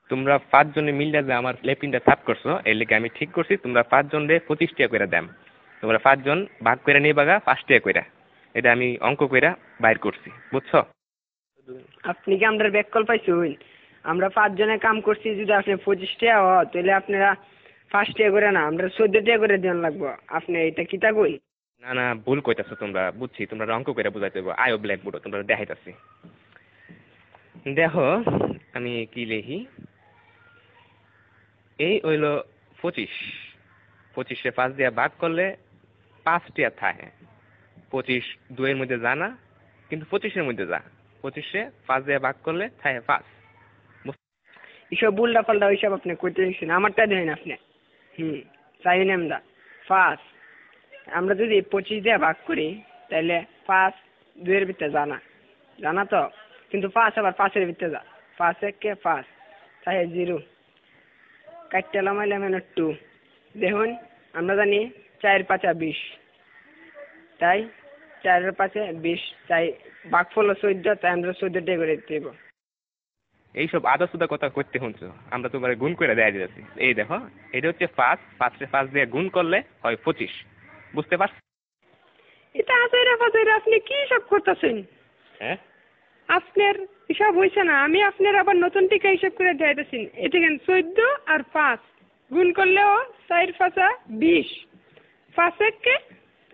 তোমরা 5 জনে মিলে যে আমার লেপিনটা সাফ করছো এর লেগে আমি ঠিক করছি তোমরা 5 জনে 25 টাকা করে দাম। তোমরা 5 জন ভাগ করে নিবাগা 5 টাকা করে। এটা আমি অঙ্ক কইরা বাইর করছি, বুঝছো? আপনি কি আমরা ব্যাক কল পাইছুন? আমরা 5 জনে কাম করছি, যদি আপনি 25 টাকা হয় তাহলে আপনারা 5 টাকা করে না, আমরা 14 টাকা করে দেন লাগবো। আপনি এটা কিতা কই? না না, ভুল কইতাছো তোমরা, বুঝছি তোমরা অঙ্ক কইরা বুঝাইতে হইব। আয়ো ব্ল্যাকবোর্ড তোমরা দেখাইতাছি। দেখো আমি কি লিখি, এই হইল 25। 25-এ 5 দিয়া ভাগ করলে 5 টাকা থাকে। 25 2 এর মধ্যে যা না, কিন্তু 25-এর মধ্যে যা। 25-এ 5 দিয়া ভাগ করলে থাকে 5। এসব উল্টা পাল্টা ওইসব আপনি কইতে দিচ্ছেন, আমারটা দেন আপনি। চাই না আমরা 5। আমরা যদি 25 দিয়ে ভাগ করি তাহলে 5 2 এর ভিতরে জানা জানা তো, কিন্তু 5 আবার 5 এর ভিতরে যা। 5 1 5 তাই 0 কাটতে লামাইলে মানে 2। দেখুন আমরা জানি 4 5 20, তাই 4 এর 5 20, তাই ভাগফল 14, তাই আমরা 14 টাকা করে দিতে হইব। এইসব আদা সুদা কথা করতে শুনছো, আমরা তোমার গুণ করে দেয়া দিতেছি। এই দেখো এটা হচ্ছে 5, 5-এ 5 দিয়ে গুণ করলে হয় 25, বুঝতে পারছো? এটা আজাইরা ফাজাইরা আপনি কি সব করতেছেন? হ্যাঁ, আপনার হিসাব হয়েছে না, আমি আপনার আবার নতুন টিকা হিসাব করে দেখাইতেছি। এটা কেন 14 আর 5 গুণ করলেও 4 5 20, 5 1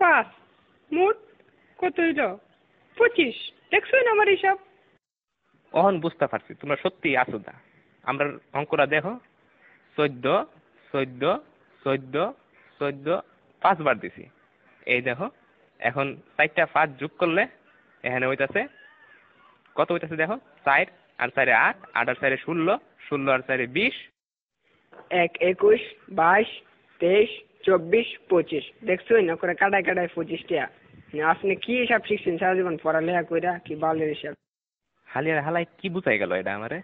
5, মোট কত হইল? 25। দেখছুন আমার হিসাব? অহন বুঝতে পারছি তোমরা সত্যি আসুদা। আমরা অঙ্কটা দেখো, 14 14 14 14 5 বার দিছি। এই দেখো এখন 4টা 5 যোগ করলে এখানে হইতাছে কত হইতাছে দেখো, 4 আর 4 8, 8 আর 4 16, 16 আর 4 20। 1 21 22 23 24 25। দেখছুন না করে কাটায় কাটায় 25 টাকা। আপনি কি হিসাব শিখছেন সারা জীবন পড়ালেখা কইরা, কি বালের হিসাব? হালিয়ার হালাই কি বুঝাই গেল এটা আমারে?